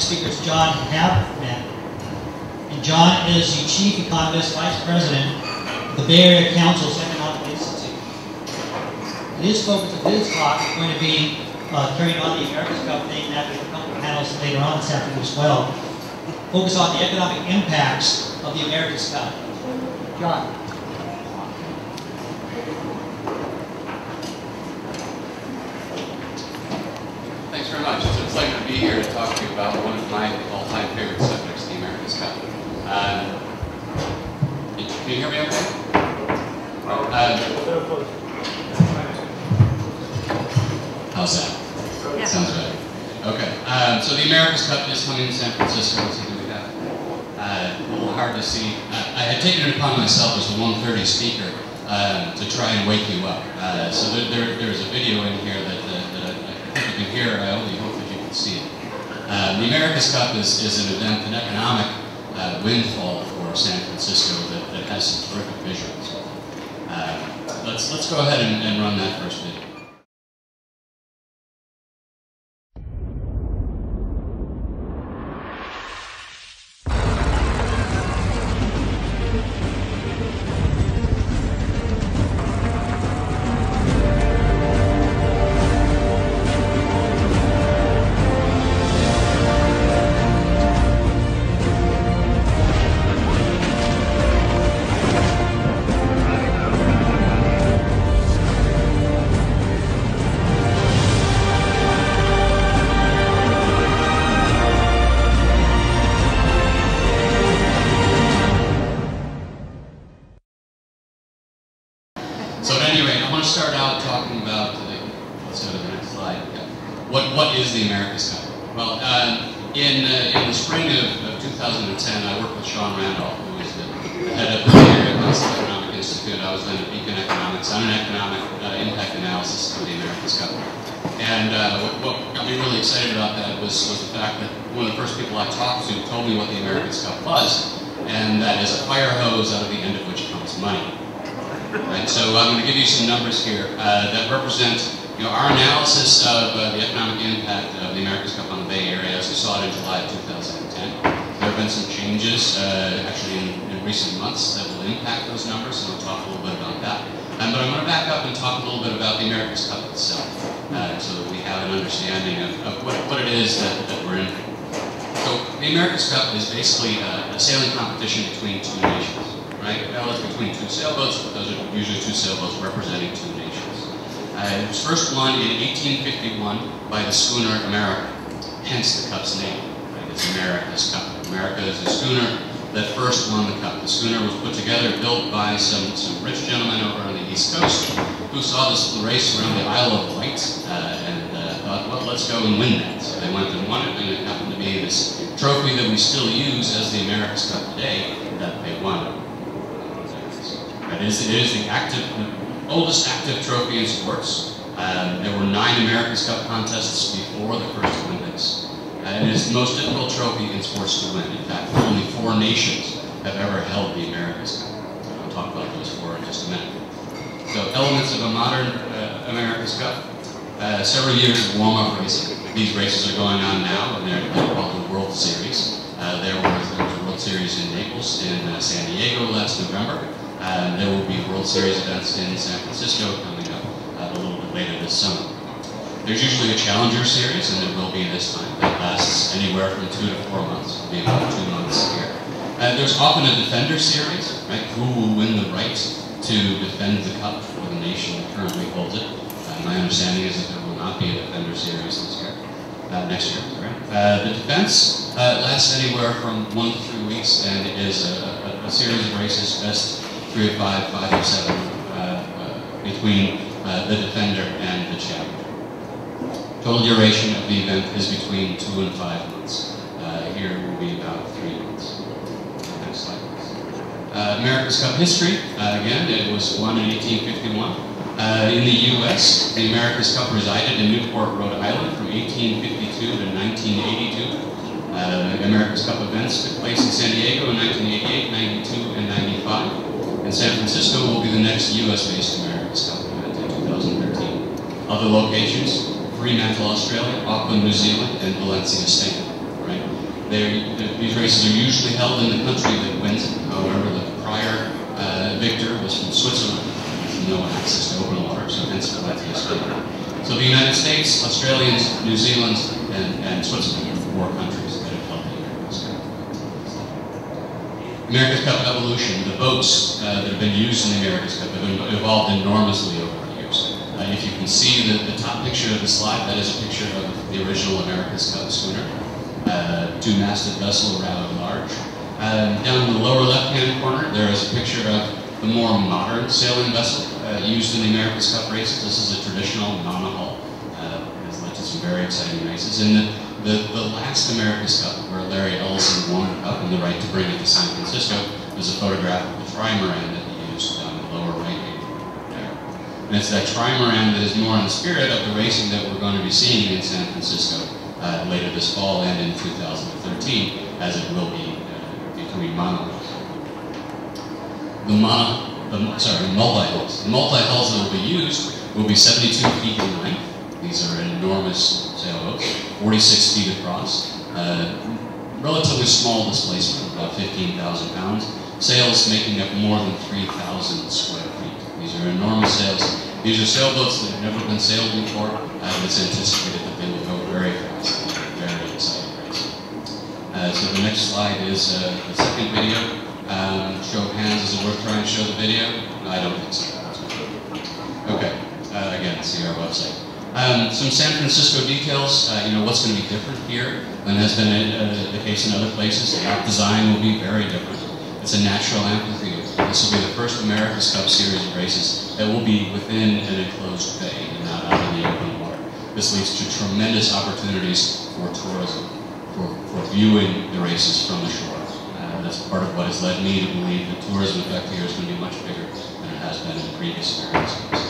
next speaker is John Haveman. And John is the Chief Economist, Vice President of the Bay Area Council's Economic Institute. And his focus of his talk is going to be carrying on the America's Cup thing, and after a couple of panels later on this afternoon as well. Focus on the economic impacts of the America's Cup. John. Thanks very much. It's a pleasure to be here to talk to you about one of my all-time favorite subjects, the America's Cup. Can you hear me okay? How's that? Yeah. Sounds better. Okay. So the America's Cup is coming to San Francisco. Let's see who we have. A little hard to see. I had taken it upon myself as a 1:30 speaker to try and wake you up. So there's a video in here that I think you can hear. I only hope that you can see it. The America's Cup is an event, an economic windfall for San Francisco that has some terrific visuals. Let's go ahead and run that first video. So at any rate, I want to start out talking about, let's go to the next slide. Yeah. What is the America's Cup? Well, in the spring of 2010, I worked with Sean Randolph, who is the head of the Bay Area Economic Institute. I was then at Beacon Economics on an economic impact analysis of the America's Cup. And what got me really excited about that was the fact that one of the first people I talked to told me what the America's Cup was, and that is a fire hose out of the end of which comes money. Right, so I'm going to give you some numbers here that represent our analysis of the economic impact of the America's Cup on the Bay Area as we saw it in July of 2010. There have been some changes actually in recent months that will impact those numbers, and we'll talk a little bit about that. But I'm going to back up and talk a little bit about the America's Cup itself so that we have an understanding of what it is that we're in. So the America's Cup is basically a sailing competition between two nations. Right? Well, it's between two sailboats, but those are usually two sailboats representing two nations. It was first won in 1851 by the schooner America, hence the Cup's name. Right? It's America's Cup. America is the schooner that first won the Cup. The schooner was put together, built by some rich gentlemen over on the East Coast who saw this race around the Isle of Wight and thought, well, let's go and win that. So they went and won it, and it happened to be this trophy that we still use as the America's Cup today that they won. It is the oldest active trophy in sports. There were 9 America's Cup contests before the first Olympics. It is the most difficult trophy in sports to win. In fact, only 4 nations have ever held the America's Cup. I'll talk about those 4 in just a minute. So, elements of a modern America's Cup. Several years of warm-up racing. These races are going on now, and they're called the World Series. There was a World Series in Naples, in San Diego last November. There will be World Series events in San Francisco coming up a little bit later this summer. There's usually a Challenger Series, and there will be this time. That lasts anywhere from 2 to 4 months. It'll be about 2 months here. There's often a Defender Series, right? Who will win the right to defend the Cup for the nation that currently holds it? My understanding is that there will not be a Defender Series this year. Next year, right? The defense lasts anywhere from 1 to 3 weeks, and it is a series of races, best 3 or 5, 5 or 7 between the defender and the challenger. Total duration of the event is between 2 and 5 months. Here will be about 3 months. Next slide, please. America's Cup history. Again, it was won in 1851. In the U.S., the America's Cup resided in Newport, Rhode Island from 1852 to 1982. America's Cup events took place in San Diego in 1988, 92, and 95. And San Francisco will be the next U.S.-based America's Cup event in 2013. Other locations, Fremantle, Australia, Auckland, New Zealand, and Valencia, Spain. Right? These races are usually held in the country that wins it. However, the prior victor was from Switzerland, with no access to open water, so hence the history. So the United States, Australians, New Zealand, and Switzerland are 4 countries that have held the America's Cup. America's Cup evolution, the boats that have been used in the America's Cup have evolved enormously over the years. If you can see the top picture of the slide, that is a picture of the original America's Cup schooner. 2-masted vessel, rather large. Down in the lower left-hand corner, there is a picture of the more modern sailing vessel used in the America's Cup races. This is a traditional monohull. Has led to some very exciting races. And the last America's Cup, where Larry Ellison won up in the right to bring it to San Francisco, is a photograph of the trimaran that he used down in the lower right-hand corner there. And it's that trimaran that is more in the spirit of the racing that we're going to be seeing in San Francisco later this fall and in 2013, as it will be between monohulls. The multi-hulls. The multi-hulls that will be used will be 72 feet in length. These are enormous sailboats, 46 feet across, relatively small displacement, about 15,000 pounds. Sails making up more than 3,000 square feet. These are enormous sails. These are sailboats that have never been sailed before, and it's anticipated that they will go very fast. Very exciting race. So the next slide is the second video. Show of hands, is it worth trying to show the video? I don't think so. Okay, again, see our website. Some San Francisco details, what's going to be different here than has been the case in other places. The app design will be very different. It's a natural amphitheater. This will be the first America's Cup series of races that will be within an enclosed bay and not out in the open water. This leads to tremendous opportunities for tourism, for viewing the races from the shore. That's part of what has led me to believe the tourism effect here is going to be much bigger than it has been in previous America's Cups.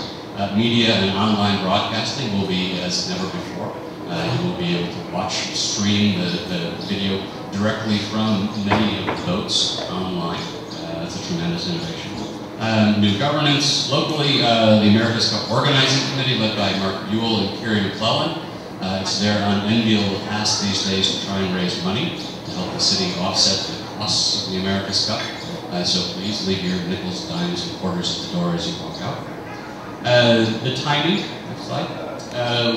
Media and online broadcasting will be as never before. You will be able to watch, stream the video directly from many of the boats online. That's a tremendous innovation. New governance. Locally, the America's Cup Organizing Committee, led by Mark Buell and Kerry McClellan. It's their unenviable task these days to try and raise money to help the city offset the costs of the America's Cup. So please leave your nickels, dimes, and quarters at the door as you walk out. The timing, next slide.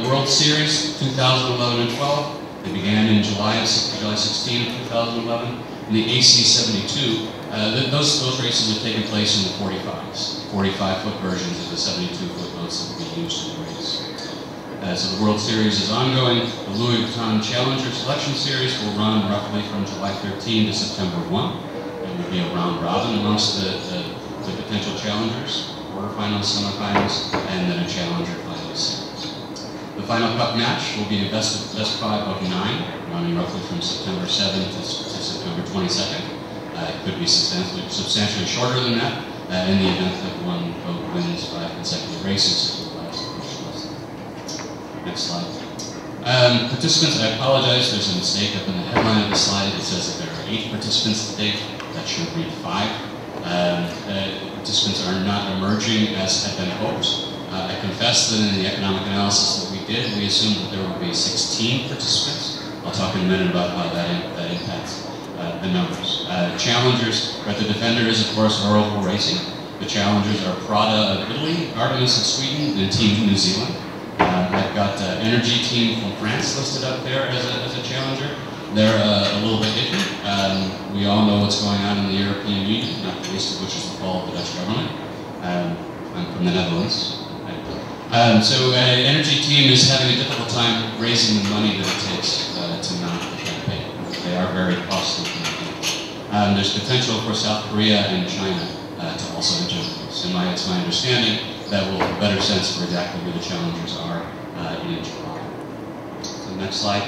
World Series 2011 and 12. They began in July 16 of 2011. And the AC-72, those races have taken place in the 45s, 45-foot versions of the 72-foot boats that will be used in the race. So the World Series is ongoing. The Louis Vuitton Challenger Selection Series will run roughly from July 13 to September 1. It will be a round robin amongst the potential challengers, quarterfinals, semifinals, and then a challenger final series. The final cup match will be a best 5 of 9, running roughly from September 7 to September 22nd. It could be substantially shorter than that in the event that one boat wins 5 consecutive races. Next slide. Participants, I apologize, there's a mistake up in the headline of the slide. It says that there are 8 participants to date. That should read 5. Participants are not emerging as had been hoped. I confess that in the economic analysis that we did, we assumed that there would be 16 participants. I'll talk in a minute about how that impacts the numbers. Challengers, but the defender is, of course, Whirlpool Racing. The challengers are Prada of Italy, Artemis of Sweden, and Team New Zealand. I've got Energy Team from France listed up there as a challenger. They're a little bit iffy. We all know what's going on in the European Union, not the least of which is the fall of the Dutch government. I'm from the Netherlands. Energy Team is having a difficult time raising the money that it takes to mount the campaign. They are very costly campaigns. There's potential for South Korea and China to also enter this. It's my understanding that we'll have a better sense for exactly who the challengers are in July. So next slide.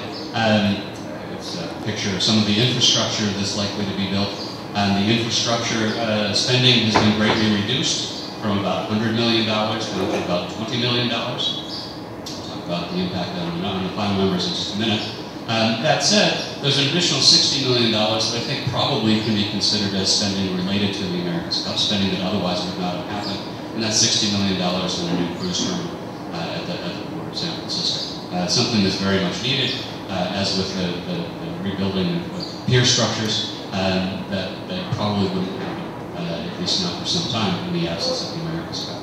It's a picture of some of the infrastructure that's likely to be built. The infrastructure spending has been greatly reduced from about $100 million down to about $20 million. We'll talk about the impact on the final numbers in just a minute. That said, there's an additional $60 million that I think probably can be considered as spending related to the America's Cup, spending that otherwise would not have happened. And that's $60 million in a new cruise terminal at the port of San Francisco. Something that's very much needed. as with the rebuilding of pier structures, that probably wouldn't happen, at least not for some time, in the absence of the America's Cup.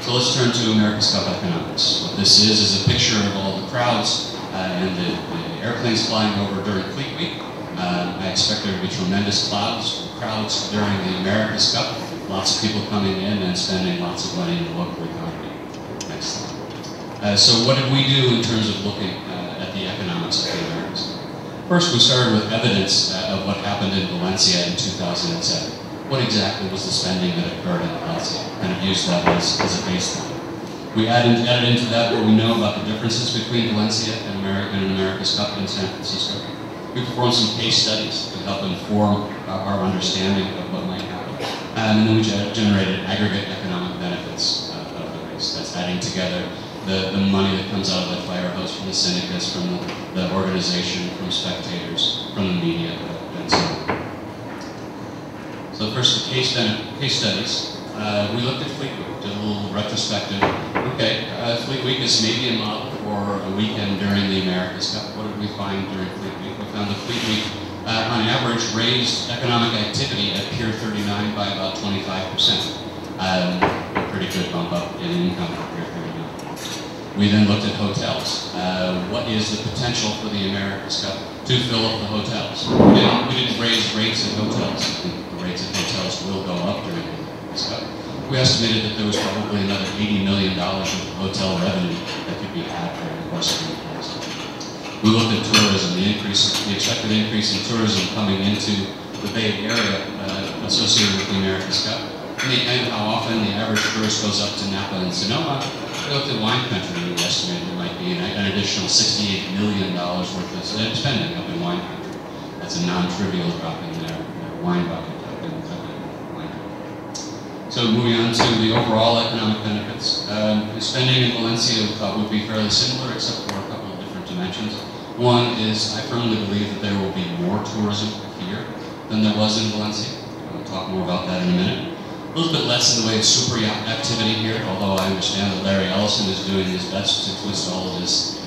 So let's turn to America's Cup economics. What this is a picture of all the crowds and the airplanes flying over during Fleet Week. I expect there to be tremendous crowds during the America's Cup. Lots of people coming in and spending lots of money in the local economy. Next slide. So what did we do in terms of looking at the economics of the Americas? First, we started with evidence of what happened in Valencia in 2007. What exactly was the spending that occurred in Valencia? Kind of used that as a baseline. We added into that what we know about the differences between Valencia and an America's Cup in San Francisco. We performed some case studies to help inform our understanding of what might happen. And then we generated aggregate economic benefits of the race. That's adding together the money that comes out of the fire hose from the syndicates, from the organization, from spectators, from the media, and so on. So first, the case studies. We looked at Fleet Week, did a little retrospective. Okay, Fleet Week is maybe a model for a weekend during the America's Cup. What did we find during Fleet Week? We found that Fleet Week, on average, raised economic activity at Pier 39 by about 25%. A pretty good bump up in income at Pier 39. We then looked at hotels. What is the potential for the America's Cup to fill up the hotels? We didn't raise rates at hotels. The rates at hotels will go up during the America's Cup. We estimated that there was probably another $80 million of hotel revenue that could be had during the course of the America's Cup. We looked at tourism, the expected increase in tourism coming into the Bay Area associated with the America's Cup, and how often the average tourist goes up to Napa and Sonoma. We looked at wine country, and we estimated there might be an additional $68 million worth of spending up in wine country. That's a non-trivial drop in their wine bucket up in wine country. So moving on to the overall economic benefits. Spending in Valencia we thought would be fairly similar, except for a couple of different dimensions. One is, I firmly believe that there will be more tourism here than there was in Valencia. I'll talk more about that in a minute. A little bit less in the way of super yacht activity here, although I understand that Larry Ellison is doing his best to twist all of his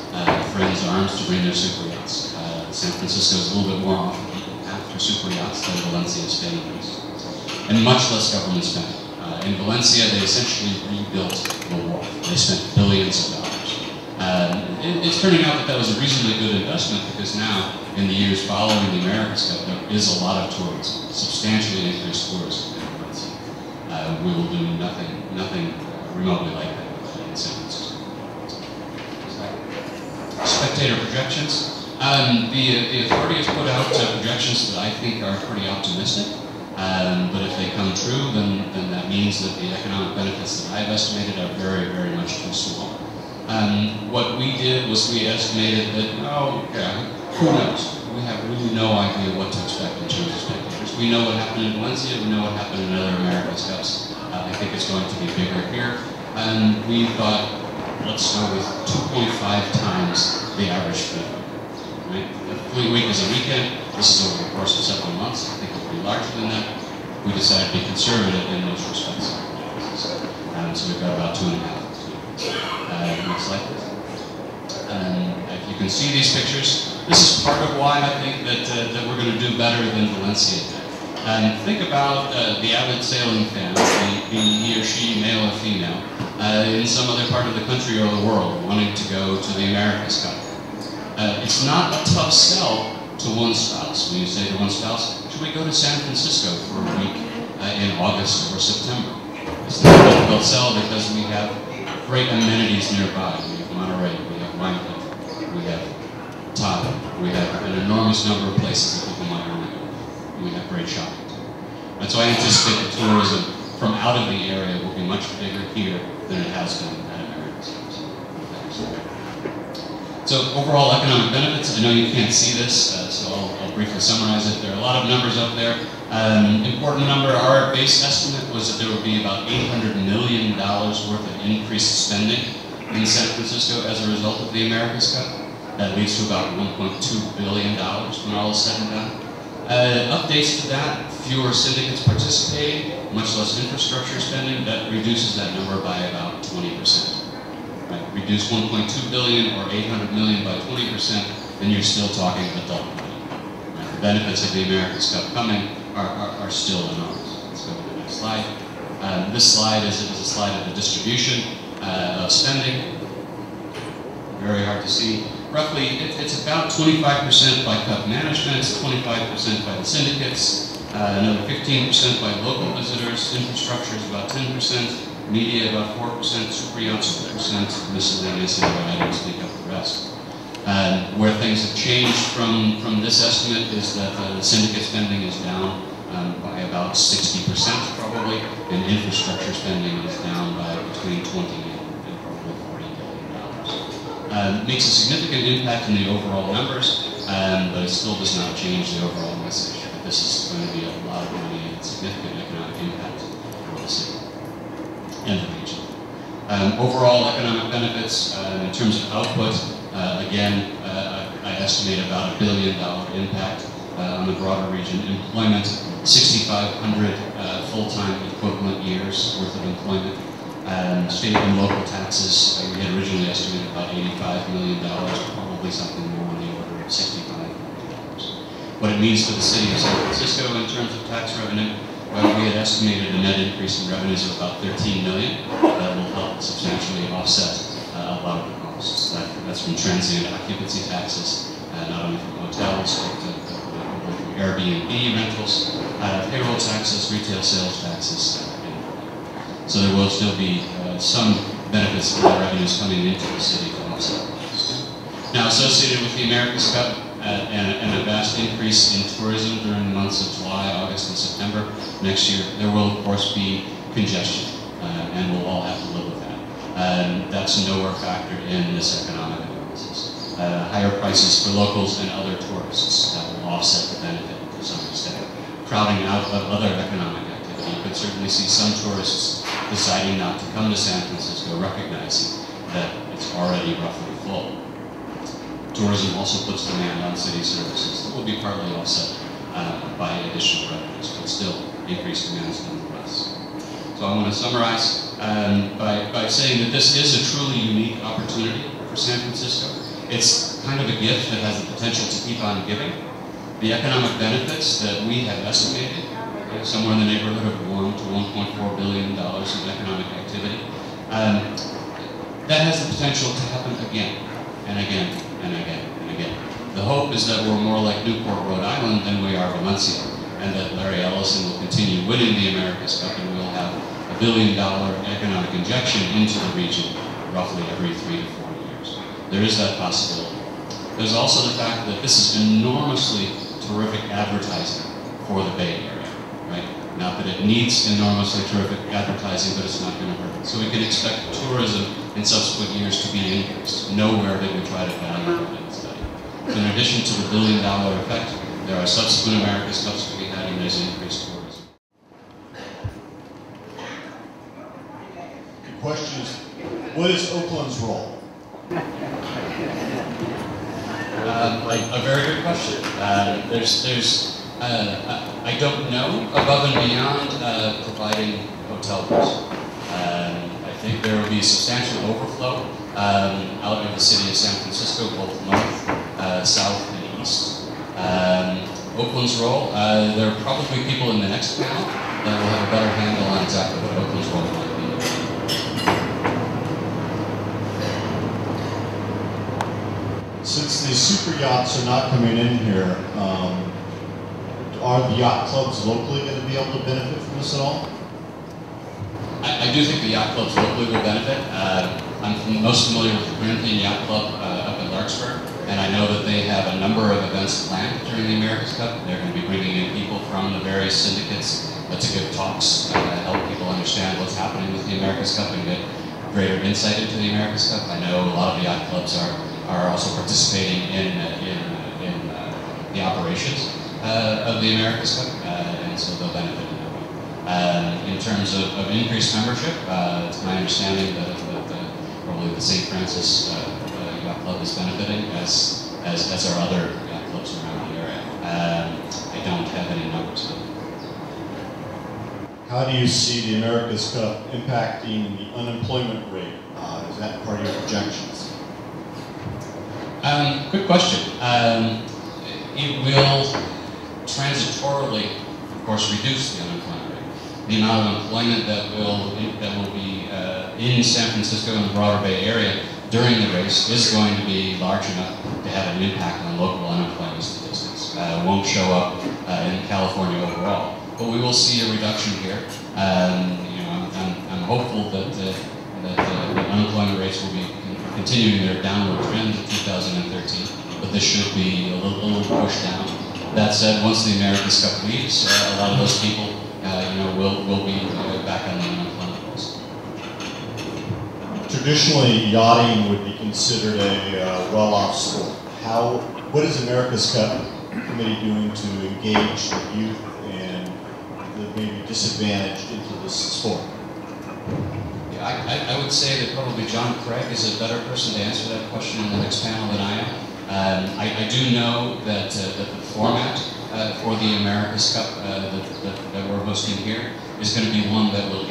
friends' arms to bring their super yachts. San Francisco is a little bit more off the beaten path for super yachts than Valencia, Spain is. And much less government spending. In Valencia, they essentially rebuilt the wharf. They spent billions of dollars. It's turning out that that was a reasonably good investment because now, in the years following the America's Cup, there is a lot of tourism, substantially increased tourism in Valencia. We will do nothing remotely like that in San Francisco. Spectator projections. The authority has put out projections that I think are pretty optimistic. But if they come true, then that means that the economic benefits that I've estimated are very, very much too small. What we did was we estimated that, who knows? We have really no idea what to expect in terms of spectators. We know what happened in Valencia, we know what happened in other America's Cups. I think it's going to be bigger here. And we thought, let's go with 2.5 times the average Fleet Week. Right? If Fleet Week is a weekend, this is over the course of several months. I think it'll be larger than that. We decided to be conservative in those respects. So we've got about 2.5. Next slide, please. If you can see these pictures, this is part of why I think that we're going to do better than Valencia did. Think about the avid sailing fan, be he or she male or female, in some other part of the country or the world wanting to go to the America's Cup. It's not a tough sell to one spouse. When you say to one spouse, should we go to San Francisco for a week in August or September? It's not a difficult sell because we have great amenities nearby. We have Monterey, we have wine country, we have Tahoe, we have an enormous number of places that people might want to go. We have great shopping too. And so I anticipate that tourism from out of the area will be much bigger here than it has been at America's Cups. So overall economic benefits, I know you can't see this, so I'll briefly summarize it. There are a lot of numbers up there. Important number, our base estimate was that there would be about $800 million worth of increased spending in San Francisco as a result of the America's Cup. That leads to about $1.2 billion when all is said and done. Updates to that, fewer syndicates participating, much less infrastructure spending, that reduces that number by about 20%. Right? Reduce 1.2 billion or 800 million by 20%, and you're still talking adult money. Right? The benefits of the America's Cup coming are still enormous. Let's go to the next slide. This slide is a slide of the distribution of spending. Very hard to see. Roughly, it's about 25% by cup management, it's 25% by the syndicates, another 15% by local visitors, infrastructure is about 10%, media about 4%, super yachts 4%, miscellaneous and other items make up the rest. Where things have changed from this estimate is that the syndicate spending is down by about 60% probably, and infrastructure spending is down by between 20 and probably $40 billion. Makes a significant impact in the overall numbers, but it still does not change the overall message. This is going to be a lot of money and significant economic impact for the city and the region. Overall economic benefits in terms of output, again, I estimate about $1 billion impact on the broader region. Employment, 6,500 full-time equivalent years worth of employment. State and local taxes, we had originally estimated about $85 million, probably something more on the order of $65 million. What it means for the city of San Francisco in terms of tax revenue, well, we had estimated a net increase in revenues of about $13 million. That will help substantially offset a lot of the costs. That's from transient occupancy taxes, not only from hotels, but from Airbnb rentals, payroll taxes, retail sales taxes. So there will still be some benefits from the revenues coming into the city to offset those. Now, associated with the America's Cup and a vast increase in tourism during the months of July, August, and September next year, there will, of course, be congestion, and we'll all have to live with that. That's nowhere factored in this economic analysis. Higher prices for locals and other tourists that will offset the benefit to some extent. Crowding out of other economic activity. You could certainly see some tourists deciding not to come to San Francisco, recognizing that it's already roughly full. Tourism also puts demand on city services that will be partly offset by additional revenues, but still increased demands nonetheless. So I want to summarize by saying that this is a truly unique opportunity for San Francisco. It's kind of a gift that has the potential to keep on giving. The economic benefits that we have estimated, somewhere in the neighborhood of $1 to $1.4 billion of economic activity, that has the potential to happen again and again and again and again. The hope is that we're more like Newport, Rhode Island than we are Valencia, and that Larry Ellison will continue winning the America's Cup and we'll have $1 billion economic injection into the region roughly every 3 to 4 years. There is that possibility. There's also the fact that this is enormously terrific advertising for the Bay Area, right? Not that it needs enormously terrific advertising, but it's not going to hurt. So we can expect tourism in subsequent years to be increased. Nowhere did we try to value that in the study. So in addition to the $1 billion effect, there are subsequent America's Cups to be had, and there's increased tourism. The question is, what is Oakland's role? A very good question. I don't know above and beyond providing hotel rooms. I think there will be substantial overflow out of the city of San Francisco, both north, south, and east. Oakland's role, there are probably people in the next panel that will have a better handle on exactly what Oakland's role might be. Since the super yachts are not coming in here, are the yacht clubs locally going to be able to benefit from this at all? I do think the yacht clubs locally will benefit. I'm most familiar with the Corinthian Yacht Club up in Larkspur, and I know that they have a number of events planned during the America's Cup. They're going to be bringing in people from the various syndicates to give talks, help people understand what's happening with the America's Cup and get greater insight into the America's Cup. I know a lot of the yacht clubs are also participating in the operations of the America's Cup, and so they'll benefit in that way. In terms of increased membership, it's my understanding that probably the St. Francis Yacht Club is benefiting, as are other yacht clubs around the area. I don't have any numbers. how do you see the America's Cup impacting the unemployment rate? Is that part of your projections? Good question. It will transitorily, of course, reduce the unemployment rate. The amount of employment that will be in San Francisco and the broader Bay Area during the race is going to be large enough to have an impact on local unemployment statistics. It won't show up in California overall, but we will see a reduction here. I'm hopeful that the unemployment rates will be continuing their downward trend in 2013, but this should be a little pushed down. That said, once the America's Cup leaves, a lot of those people, will be back on the unemployment list. Traditionally, yachting would be considered a well-off sport. What is America's Cup Committee doing to engage the youth and the maybe disadvantaged into this sport? Yeah, I would say that probably John Craig is a better person to answer that question in the next panel than I am. I do know that the format for the America's Cup that we're hosting here is going to be one that will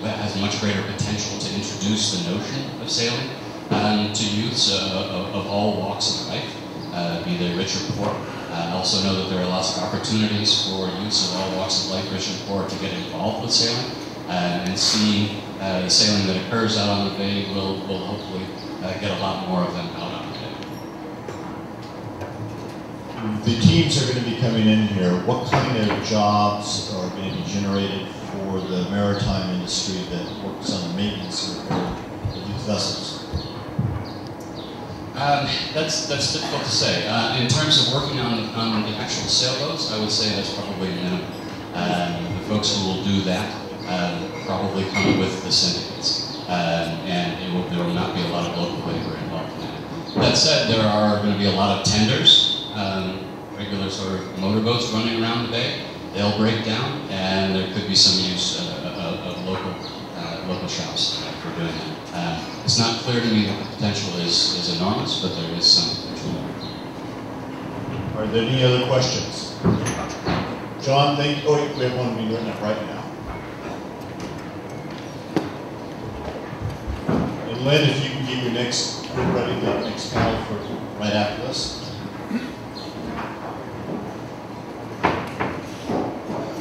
that has much greater potential to introduce the notion of sailing to youths of all walks of life, be they rich or poor. I also know that there are lots of opportunities for youths of all walks of life, rich and poor, to get involved with sailing, and seeing the sailing that occurs out on the bay will hopefully get a lot more of them out on the bay. The teams are going to be coming in here. What kind of jobs are going to be generated for the maritime industry that works on the maintenance of these vessels? That's difficult to say. In terms of working on the actual sailboats, I would say that's probably minimum. The folks who will do that probably come with the syndicates, and there will not be a lot of local labor involved in that. That said, there are going to be a lot of tenders, regular sort of motorboats running around the bay. They'll break down, and there could be some use of local shops for doing that. It's not clear to me that the potential is enormous, but there is some potential there. Are there any other questions? John, thank you. Oh, we have one being written up right now. And Lynn, if you can get your next, we're ready to the next panel for right after this.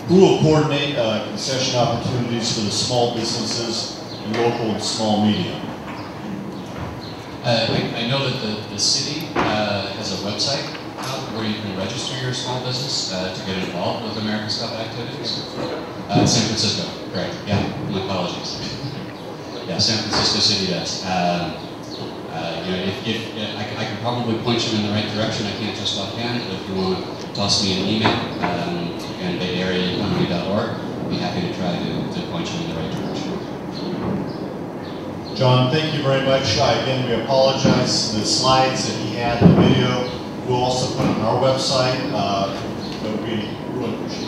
Who will coordinate concession opportunities for the small businesses and local and small medium? I know that the city has a website where you can register your small business to get involved with America's Cup activities. San Francisco, correct? Yeah, my apologies. Yeah, San Francisco City does. I can probably point you in the right direction. I can't just offhand, but if you want to toss me an email, and BayAreaEconomy.org, I'd be happy to try to point you in the right direction. John, thank you very much. Again, we apologize. The slides that he had, the video, we'll also put on our website. But we really appreciate it.